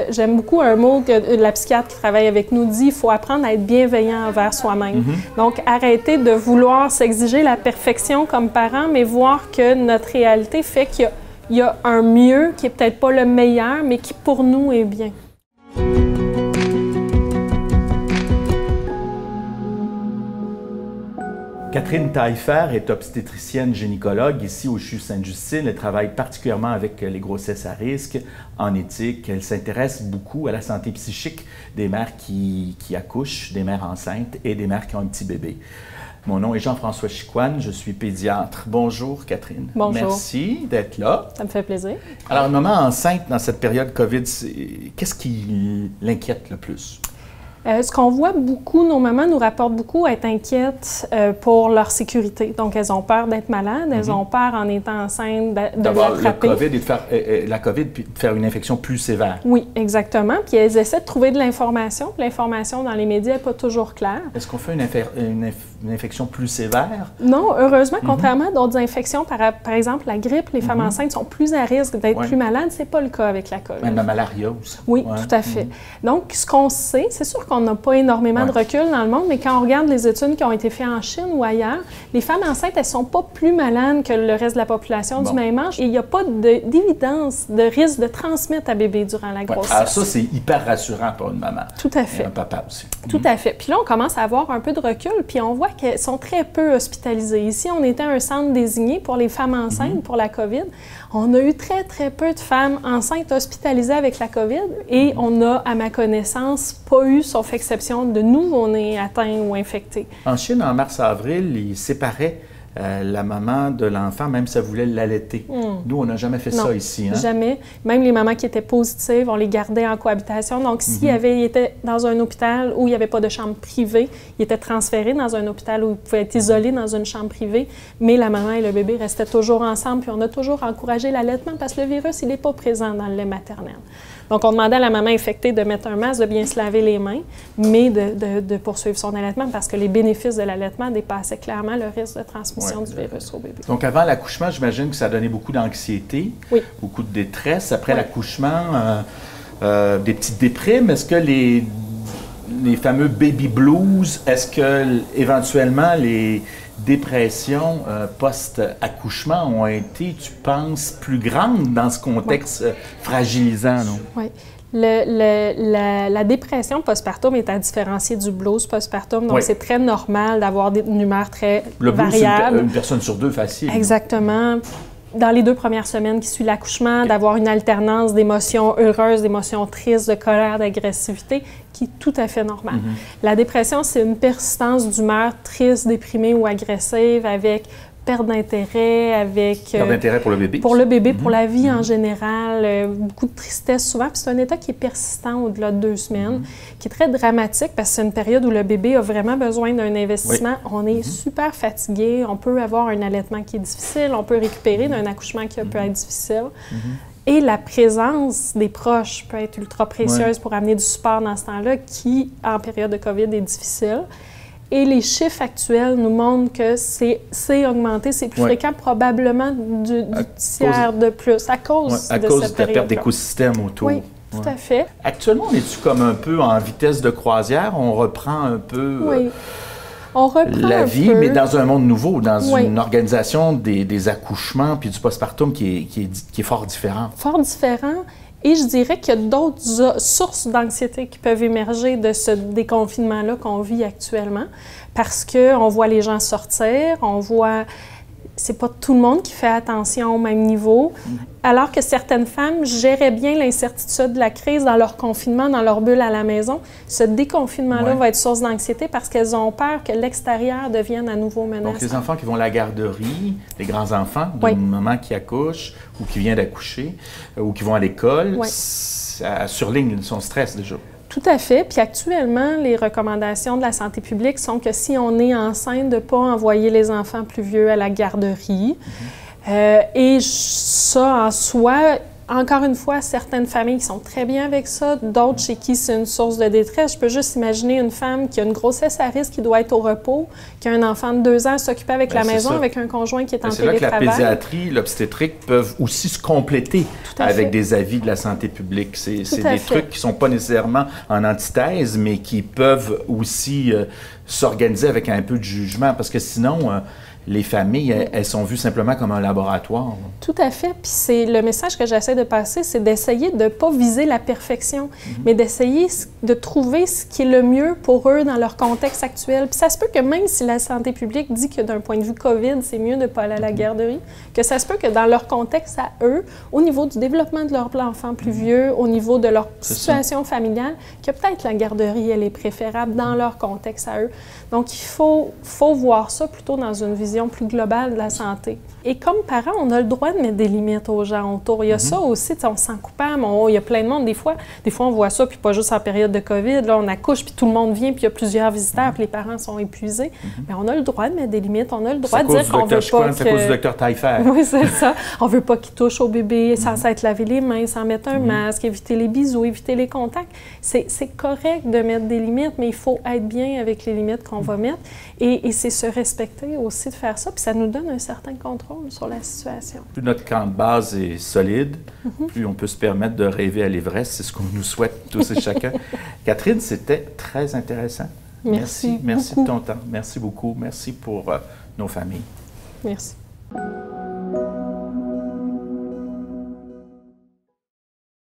J'aime beaucoup un mot que la psychiatre qui travaille avec nous dit, il faut apprendre à être bienveillant envers soi-même. Donc, arrêter de vouloir s'exiger la perfection comme parent, mais voir que notre réalité fait qu'il y a un mieux qui est peut-être pas le meilleur, mais qui pour nous est bien. Catherine Taillefer est obstétricienne gynécologue ici au CHU Sainte-Justine. Elle travaille particulièrement avec les grossesses à risque, en éthique. Elle s'intéresse beaucoup à la santé psychique des mères qui accouchent, des mères enceintes et des mères qui ont un petit bébé. Mon nom est Jean-François Chicoine, je suis pédiatre. Bonjour Catherine. Bonjour. Merci d'être là. Ça me fait plaisir. Alors, une maman enceinte dans cette période COVID, qu'est-ce qui l'inquiète le plus? Ce qu'on voit beaucoup, nos mamans nous rapportent beaucoup être inquiètes pour leur sécurité. Donc, elles ont peur d'être malades, elles ont peur en étant enceintes de l'attraper. Le COVID et de faire la COVID puis de faire une infection plus sévère. Oui, exactement. Puis elles essaient de trouver de l'information. L'information dans les médias n'est pas toujours claire. Est-ce qu'on fait une infection plus sévère? Non, heureusement, contrairement à d'autres infections, par exemple la grippe, les femmes enceintes sont plus à risque d'être plus malades. Ce n'est pas le cas avec la COVID. Même la malaria aussi. Oui, tout à fait. Donc, ce qu'on sait, c'est sûr qu'on n'a pas énormément de recul dans le monde, mais quand on regarde les études qui ont été faites en Chine ou ailleurs, les femmes enceintes, elles ne sont pas plus malades que le reste de la population du même âge et il n'y a pas d'évidence de risque de transmettre à bébé durant la grossesse. Alors ça, c'est hyper rassurant pour une maman. Tout à fait. Et un papa aussi. Tout à fait. Puis là, on commence à avoir un peu de recul, puis on voit qu'elles sont très peu hospitalisées. Ici, on était un centre désigné pour les femmes enceintes pour la COVID. On a eu très, très peu de femmes enceintes hospitalisées avec la COVID et on n'a, à ma connaissance, pas eu, sauf exception, de nouveau-nés atteints ou infectés. En Chine, en mars-avril, ils séparaient la maman de l'enfant, même si elle voulait l'allaiter. Nous, on n'a jamais fait ça ici. Hein? Jamais. Même les mamans qui étaient positives, on les gardait en cohabitation. Donc, s'ils étaient dans un hôpital où il n'y avait pas de chambre privée, ils étaient transférés dans un hôpital où ils pouvaient être isolés dans une chambre privée, mais la maman et le bébé restaient toujours ensemble, puis on a toujours encouragé l'allaitement parce que le virus, il n'est pas présent dans le lait maternel. Donc, on demandait à la maman infectée de mettre un masque, de bien se laver les mains, mais de poursuivre son allaitement parce que les bénéfices de l'allaitement dépassaient clairement le risque de transmission du virus au bébé. Donc, avant l'accouchement, j'imagine que ça a donné beaucoup d'anxiété, beaucoup de détresse. Après l'accouchement, des petites déprimes. Est-ce que les fameux baby blues, est-ce que éventuellement les dépressions post-accouchement ont été, tu penses, plus grandes dans ce contexte fragilisant? Oui. La dépression postpartum est à différencier du blues postpartum. Donc, c'est très normal d'avoir une humeur très variable. Une personne sur deux facile. Exactement. Dans les 2 premières semaines qui suivent l'accouchement, d'avoir une alternance d'émotions heureuses, d'émotions tristes, de colère, d'agressivité, qui est tout à fait normale. La dépression, c'est une persistance d'humeur triste, déprimée ou agressive avec perte d'intérêt, avec... Perte d'intérêt pour le bébé. Pour le bébé, pour la vie en général, beaucoup de tristesse souvent. Puis c'est un état qui est persistant au-delà de 2 semaines, qui est très dramatique parce que c'est une période où le bébé a vraiment besoin d'un investissement. On est super fatigué, on peut avoir un allaitement qui est difficile, on peut récupérer d'un accouchement qui peut être difficile. Et la présence des proches peut être ultra précieuse pour amener du support dans ce temps-là qui, en période de COVID, est difficile. Et les chiffres actuels nous montrent que c'est augmenté, c'est plus fréquent probablement du tiers de plus à cause de cette période-là. De la perte d'écosystème autour. Oui, tout à fait. Actuellement, on est-tu comme un peu en vitesse de croisière? On reprend un peu la vie, mais dans un monde nouveau, dans une organisation des accouchements puis du postpartum qui est fort différent. Fort différent. Et je dirais qu'il y a d'autres sources d'anxiété qui peuvent émerger de ce déconfinement-là qu'on vit actuellement, parce qu'on voit les gens sortir, on voit... C'est pas tout le monde qui fait attention au même niveau, alors que certaines femmes géraient bien l'incertitude de la crise dans leur confinement, dans leur bulle à la maison. Ce déconfinement-là va être source d'anxiété parce qu'elles ont peur que l'extérieur devienne à nouveau menaçant. Donc, les enfants qui vont à la garderie, les grands-enfants d'une maman qui accouche ou qui vient d'accoucher ou qui vont à l'école, ça surligne son stress déjà. Tout à fait. Puis actuellement, les recommandations de la santé publique sont que si on est enceinte, de ne pas envoyer les enfants plus vieux à la garderie. Et ça, en soi, encore une fois, certaines familles qui sont très bien avec ça, d'autres chez qui c'est une source de détresse. Je peux juste imaginer une femme qui a une grossesse à risque, qui doit être au repos, qui a un enfant de 2 ans à s'occuper avec la maison, avec un conjoint qui est en télétravail. C'est là que la pédiatrie, l'obstétrique peuvent aussi se compléter avec des avis de la santé publique. C'est des trucs qui ne sont pas nécessairement en antithèse, mais qui peuvent aussi s'organiser avec un peu de jugement, parce que sinon, les familles, elles sont vues simplement comme un laboratoire. Tout à fait. Puis c'est le message que j'essaie de passer, c'est d'essayer de ne pas viser la perfection, mais d'essayer de trouver ce qui est le mieux pour eux dans leur contexte actuel. Puis ça se peut que même si la santé publique dit que d'un point de vue COVID, c'est mieux de ne pas aller à la garderie, que ça se peut que dans leur contexte à eux, au niveau du développement de leur enfant plus vieux, au niveau de leur situation familiale, que peut-être la garderie, elle est préférable dans leur contexte à eux. Donc, il faut voir ça plutôt dans une vision plus globale de la santé. Et comme parents, on a le droit de mettre des limites aux gens autour. Il y a ça aussi, on se sent coupable. Il y a plein de monde. Des fois, on voit ça, puis pas juste en période de COVID. Là, on accouche, puis tout le monde vient, puis il y a plusieurs visiteurs, puis les parents sont épuisés. Mais on a le droit de mettre des limites. On a le droit de dire qu'on veut pas C'est à cause du docteur Taillefer. Oui, c'est ça. On veut pas qu'il touche au bébé sans s'être lavé les mains, sans mettre un masque, éviter les bisous, éviter les contacts. C'est correct de mettre des limites, mais il faut être bien avec les limites qu'on va mettre. Et c'est se respecter aussi de faire ça, puis ça nous donne un certain contrôle sur la situation. Plus notre camp de base est solide, plus on peut se permettre de rêver à l'Everest. C'est ce qu'on nous souhaite tous et chacun. Catherine, c'était très intéressant. Merci de ton temps. Merci beaucoup. Merci pour nos familles. Merci.